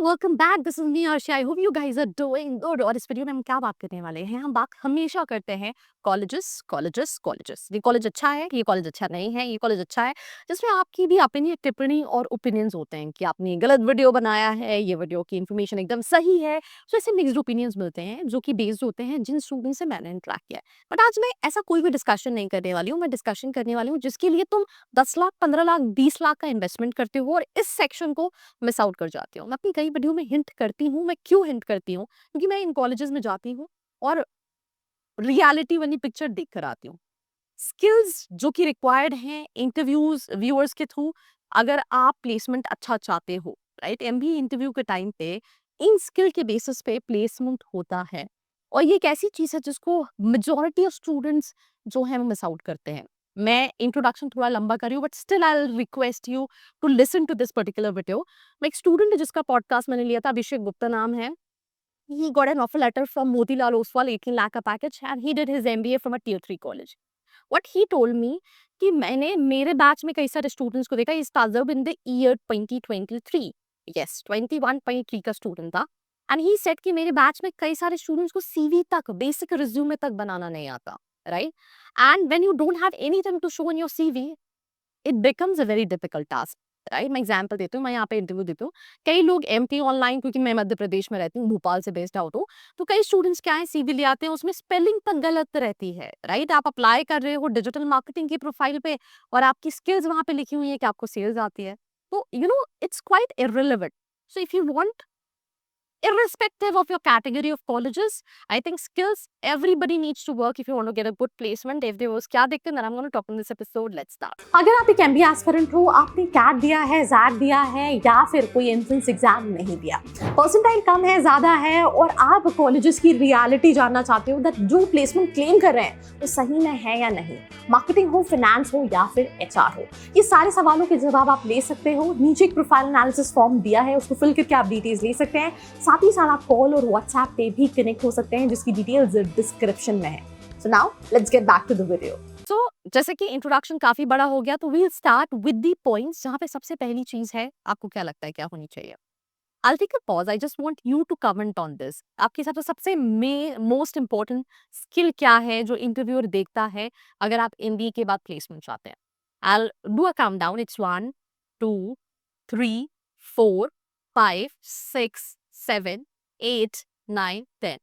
Welcome back. This is me Arshi. I hope you guys are doing good. और इस video में हम क्या बात करने वाले हैं, हम बात हमेशा करते हैं कॉलेजेस कॉलेजेस कॉलेजेस। ये कॉलेज अच्छा है, ये कॉलेज अच्छा नहीं है, ये कॉलेज अच्छा है, जिसमें आपकी भी अपनी टिप्पणी और ओपिनियंस होते हैं कि आपने गलत वीडियो बनाया है, ये वीडियो की इन्फॉर्मेशन एकदम सही है। तो ऐसे मिक्स्ड ओपिनियंस मिलते हैं जो कि बेस्ड होते हैं जिन स्टूडेंट से मैंने इंटरेक्ट किया है। बट आज मैं ऐसा कोई भी डिस्कशन नहीं करने वाली हूँ। मैं डिस्कशन करने वाली हूँ जिसके लिए तुम 10 लाख 15 लाख 20 लाख का इन्वेस्टमेंट करते हो और इस सेक्शन को मिस आउट कर जाती हूँ। मैं अपनी कई वीडियो में हिंट करती हूँ। मैं क्यों हिंट करती हूँ? क्योंकि मैं इन कॉलेजेस में जाती हूँ और रियलिटी वाली पिक्चर देख कर आती हूँ। स्किल्स जो कि रिक्वायर्ड हैं इंटरव्यूज व्यूअर्स के थ्रू, अगर आप प्लेसमेंट अच्छा चाहते हो, राइट, एमबीए इंटरव्यू के टाइम पे इन स्किल के बेसिस पे प्लेसमेंट होता है। और ये एक ऐसी चीज है जिसको मेजोरिटी ऑफ स्टूडेंट्स जो है वो मिस आउट करते हैं। मैं इंट्रोडक्शन थोड़ा लंबा कर रही हूँ, but still I request you to listen to this particular video. मैं एक स्टूडेंट जिसका पॉडकास्ट मैंने लिया था, अभिषेक गुप्ता नाम है। He got an offer letter from Motilal Oswal, 18 lakh का package, and he did his MBA from a tier 3 college. What he told me कि मैंने मेरे बैच में कई सारे स्टूडेंट्स को देखा। He started in the year 2023. Yes, 21.3 का स्टूडेंट था। And he said कि मेरे बैच में कई सारे स्टूडेंट्स को CV तक, बेसिक रिज्यूमे तक बनाना नहीं आता, right? And when you don't have anything to show in your CV, it becomes a very difficult task, right. मैं एग्जांपल देती हूँ, मैं यहाँ पे इंटरव्यू देती हूँ। कई लोग एमपी ऑनलाइन, क्योंकि मैं मध्य प्रदेश में रहती हूँ, भोपाल से बेस्ड आउट हूँ, तो कई स्टूडेंट्स क्या है सीवी ले आते हैं, उसमें स्पेलिंग तक गलत रहती है, राइट। आप अप्लाई कर रहे हो डिजिटल मार्केटिंग की प्रोफाइल पे और आपकी स्किल्स वहां पे लिखी हुई है कि आपको सेल्स आती है, तो it's quite irrelevant. So if you want, irrespective of your category of colleges, I think skills everybody needs to work if you want to get a good placement. If there was क्या देखते हैं, then I'm going to talk in this episode. Let's start. अगर आप एक MBA aspirant हो, आपने cat दिया है, जैक दिया है या फिर कोई एंट्रेंस एग्जाम नहीं दिया, परसेंटाइल कम है, ज्यादा है, और आप कॉलेजेस की रियलिटी जानना चाहते हो दैट जो प्लेसमेंट क्लेम कर रहे हैं वो सही में है या नहीं, मार्केटिंग हो, फाइनेंस हो या फिर एचआर हो, ये सारे सवालों के जवाब आप ले सकते हो। नीचे एक प्रोफाइल एनालिसिस फॉर्म दिया है, उसको फिल करके आप डिटेल्स ले सकते हैं। साथ ही साथ आप कॉल और व्हाट्सएप पे भी कनेक्ट हो सकते हैं, जिसकी डिटेल्स डिस्क्रिप्शन में है। So now let's get back to the video. तो जैसे कि इंट्रोडक्शन काफी बड़ा हो गया, तो we'll start with the points, जहां पे सबसे पहली चीज है, आपको क्या लगता है क्या होनी चाहिए? I'll take a pause. I just want you to comment on this. आपके हिसाब से सबसे मोस्ट इंपॉर्टेंट स्किल क्या है जो इंटरव्यूअर देखता है अगर आप एमबीए के बाद प्लेसमेंट चाहते हैं? I'll do a countdown. It's 1, 2, 3, 4, 5, 6, 7, 8, 9, 10.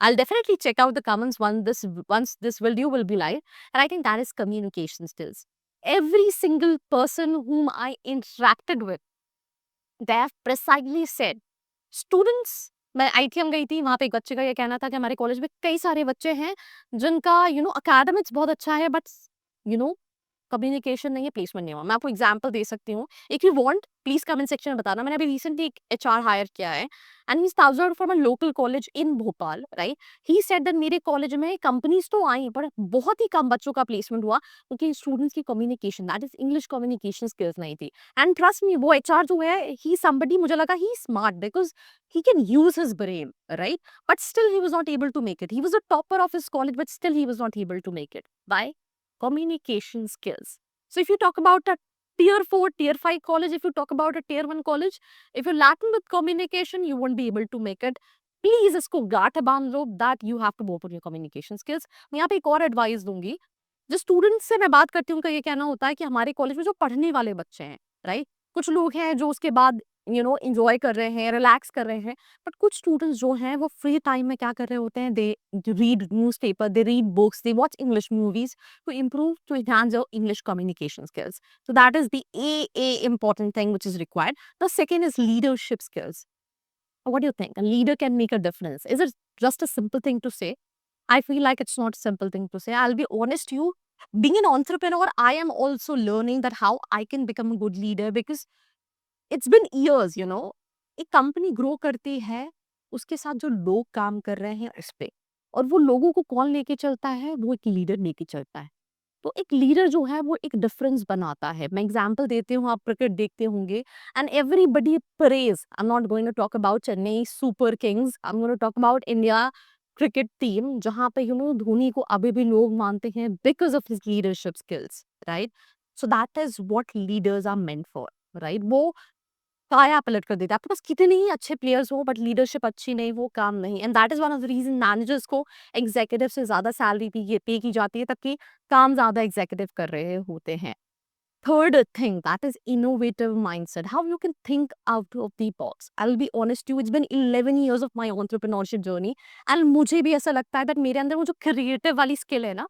I'll definitely check out the comments once this video will be live, and I think that is communication skills. Every single person whom I interacted with, they have precisely said, students, मैं ITM गई थी, वहाँ पे एक बच्चे का ये कहना था कि हमारे कॉलेज में कई सारे बच्चे हैं जिनका एकेडमिक्स बहुत अच्छा है, बट यू नो कम्युनिकेशन नहीं है, प्लेसमेंट नहीं हुआ। मैं आपको एग्जांपल दे सकती हूँ। If you want, please comment section में बताना। मैंने अभी रिसेंटली एक एचआर हायर किया है, and he started out from a local college in Bhopal, right. He said that मेरे कॉलेज में कंपनीज तो आई, पर बहुत ही कम बच्चों का प्लेसमेंट हुआ क्योंकि स्टूडेंट्स की communication, that is English communication skills नहीं थी। एंड ट्रस्ट मी, वो एचआर जो है, ही समबडी, मुझे लगा he smart because he can use his brain, right? But still he was not able to make it. He was a topper of his college, but still he was not able to make it. Why? Communication skills. So if you talk about a tier 4, tier 5 college, if you talk about a tier 1 college, if you're lacking with communication, you won't be able to make it. Please इसको गांठ बांध लो that you have to work on your communication skills. मैं यहाँ पे एक और advice दूंगी। जो स्टूडेंट्स से मैं बात करती हूँ, उनका ये कहना होता है कि हमारे कॉलेज में जो पढ़ने वाले बच्चे हैं, राइट, कुछ लोग हैं जो उसके बाद एंजॉय कर रहे हैं, रिलैक्स कर रहे हैं, बट कुछ स्टूडेंट्स जो हैं वो फ्री टाइम में क्या कर रहे होते हैं, they read newspaper, they read books, they watch English movies to improve, to enhance your English communication skills. So that is the A important thing which is required. The second is leadership skills. What do you think? A leader can make a difference. Is it just a simple thing to say? I feel like it's not a simple thing to say. I'll be honest to you, being an entrepreneur, I am also learning that how I can become a good leader, because it's been years. एक company grow करती है, उसके साथ जो लोग काम कर रहे हैं इस पे, और वो लोगों को कौन लेके चलता है, वो एक लीडर लेके चलता है। तो एक लीडर जो है वो एक डिफरेंस बनाता है। मैं एग्जांपल देती हूँ, आप क्रिकेट देखते होंगे, and everybody praise, I am not going to talk about Chennai super kings, I am going to talk about India cricket team, जहाँ पे धोनी को अभी भी लोग मानते हैं because of his leadership skills, right. So that is what leaders are meant for, right. वो काया पलट कर देता है। आपके पास कितने ही अच्छे प्लेयर्स हो बट लीडरशिप अच्छी नहीं, वो काम नहीं। And that is one of the reason managers को एग्ज़ीक्यूटिव से ज़्यादा सैलरी पे की जाती है, तबकि काम ज़्यादा एग्ज़ीक्यूटिव कर रहे होते हैं। Third thing, that is innovative mindset. How you can think out of the box. I'll be honest to you, it's been 11 years of my entrepreneurship journey and मुझे भी ऐसा लगता है that मेरे अंदर वो जो creative वाली skill है ना,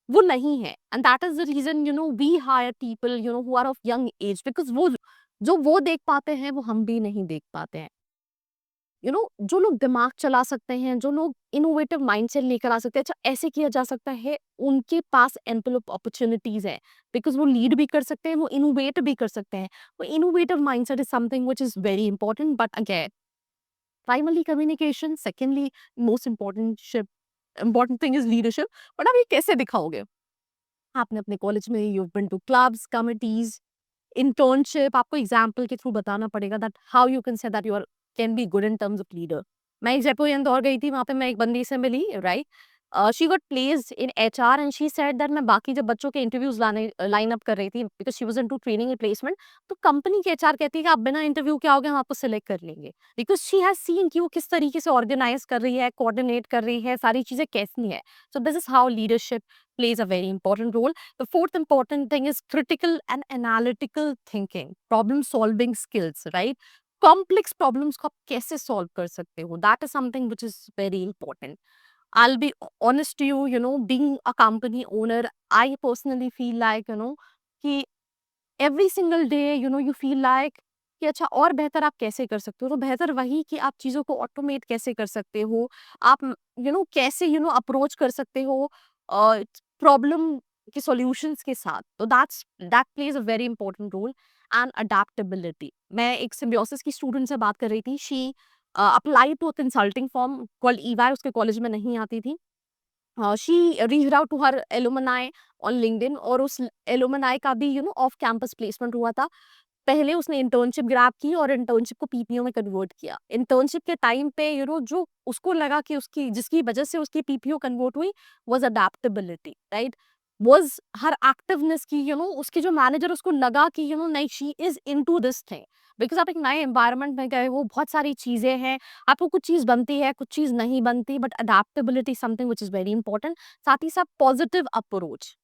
वो नहीं है। And that is the reason, we hire people, who are of young age because वो देख पाते हैं, वो हम भी नहीं देख पाते हैं। जो लोग दिमाग चला सकते हैं, जो लोग इनोवेटिव माइंडसेट लेकर आ सकते हैं, अच्छा ऐसे किया जा सकता है, उनके पास एम्पल ऑफ अपॉर्चुनिटीज है बिकॉज वो लीड भी कर सकते हैं, वो इनोवेट भी कर सकते हैं। वो innovative mindset is something which is very important, but again primarily communication, secondly most important thing is leadership. But आप ये कैसे दिखाओगे? आपने अपने कॉलेज में you been to clubs, committees, internship, आपको एग्जाम्पल के थ्रू बताना पड़ेगा that how you can say that you are can be good in terms of leader. मैं जयपुर इंदौर गई थी, वहाँ पे मैं एक बंदी से मिली, right? She got placed in HR and she said that मैं बाकी जब बच्चों के इंटरव्यूज लाइन अप कर रही थी because she was into training and placement, तो कंपनी के एचआर कहती है कि आप बिना इंटरव्यू के आओगे, हम आपको सिलेक्ट कर लेंगे बिकॉज शी हैज सीन कि वो किस तरीके से ऑर्गेनाइज कर रही है, कोऑर्डिनेट कर रही है, सारी चीजें कैसी है। So this is how leadership plays a very important role. The fourth important thing is critical and analytical thinking, problem solving skills, right? Complex problems को आप कैसे solve कर सकते हो? That is something which is very important. I'll be honest to you, being a company owner, I personally feel like, कि every single day, you feel like कि अच्छा और बेहतर आप कैसे कर सकते हो? तो बेहतर वही कि आप चीज़ों को ऑटोमेट कैसे कर सकते हो? आप कैसे अप्रोच कर सकते हो प्रॉब्लम के सॉल्यूशंस के साथ। तो that plays a very important role. And adaptability, मैं एक सिम्बियोसिस की स्टूडेंट से बात कर रही थी। She apply to a consulting firm called EY, उसके कॉलेज में नहीं आती थी। She reached out to her alumni on LinkedIn और उस एलुमनाई का भी ऑफ कैंपस प्लेसमेंट हुआ था। पहले उसने इंटर्नशिप ग्रैब की और इंटर्नशिप को पीपीओ में कन्वर्ट किया। इंटर्नशिप के टाइम पे जो उसको लगा कि उसकी जिसकी वजह से उसकी पीपीओ कन्वर्ट हुई was adaptability, right? Was her activeness की, उसके जो मैनेजर उसको लगा कि नहीं, she is into this thing because आप एक नए एनवायरनमेंट में गए हो, बहुत सारी चीजें हैं, आपको कुछ चीज बनती है, कुछ चीज नहीं बनती, but adaptability something which is very important. साथ ही साथ पॉजिटिव अप्रोच।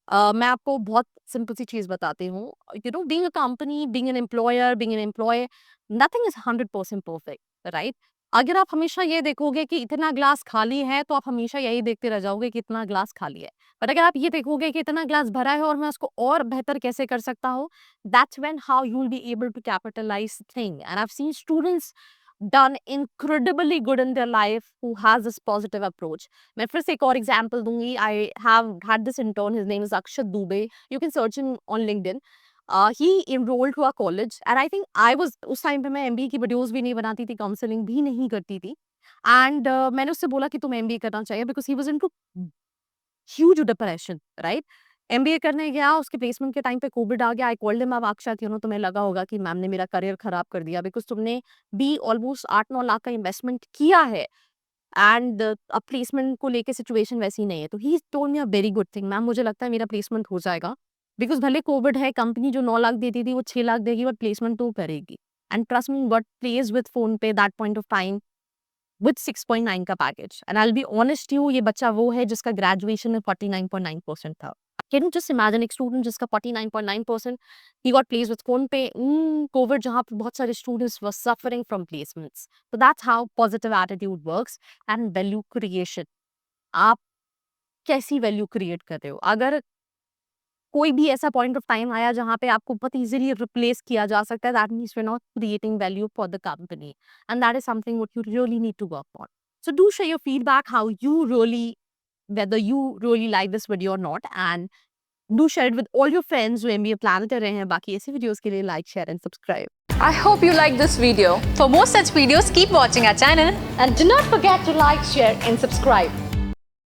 मैं आपको बहुत सिंपल सी चीज़ बताती हूँ। Being a company, being an employer, being an employee, nothing is 100% perfect, right? अगर आप हमेशा ये देखोगे कि इतना ग्लास खाली है, तो आप हमेशा यही देखते रह जाओगे कि इतना ग्लास खाली है। बट अगर आप ये देखोगे कि इतना ग्लास भरा है और मैं उसको और बेहतर कैसे कर सकता हूँ, that's when how you will be able to capitalise thing. And I have seen students done incredibly good in their life who has this positive approach. मैं फिर से एक और एग्जांपल दूंगी। I have had this intern, his name is Akshat Dubey, you can search him on LinkedIn. He enrolled to a college and I think I was उस time पे मैं MBA की वीडियोस भी नहीं बनाती थी, काउंसलिंग भी नहीं करती थी। एंड मैंने उससे बोला कि तुम एमबीए करना चाहिए because he was into huge depression, right? MBA करने गया, उसके प्लेसमेंट के टाइम पे कोविड आ गया। आई कॉल्ड हिम, अब अक्षत, तुम्हें लगा होगा कि मैम ने मेरा करियर खराब कर दिया बिकॉज तुमने भी ऑलमोस्ट 8-9 लाख का इन्वेस्टमेंट किया है एंड अब प्लेसमेंट को लेके सिचुएशन वैसी नहीं है। तो he told me a very good thing, ma'am मुझे लगता है मेरा प्लेसमेंट हो जाएगा बिकॉज भले कोविड है, कंपनी जो 9 लाख देती थी वो 6 लाख देगी, बट प्लेसमेंट तो करेगी। And trust me, what place with PhonePe that point of time with 6.9 का पैकेज। And I will be honest you, ये बच्चा वो है जिसका ग्रेजुएशन में 49.9% था। कैन यू जस्ट इमेजिन एक स्टूडेंट जिसका 49.9%, he got placed with PhonePe in COVID, जहाँ पे बहुत सारे students were suffering from placements. So that's how positive attitude works. And value creation, आप कैसी वैल्यू क्रिएट कर रहे हो? अगर कोई भी ऐसा पॉइंट ऑफ टाइम आया जहाँ पे आपको बहुत इजीली रिप्लेस किया जा सकता है, that means we are not creating value for the company and that is something what you really need to work on. So do share your feedback, how you really, whether you really like this video or not, and do share it with all your friends जो MBA plan कर रहे हैं। बाकी ऐसे videos के लिए like, share and subscribe. I hope you like this video. For more such videos, keep watching our channel. And do not forget to like, share and subscribe.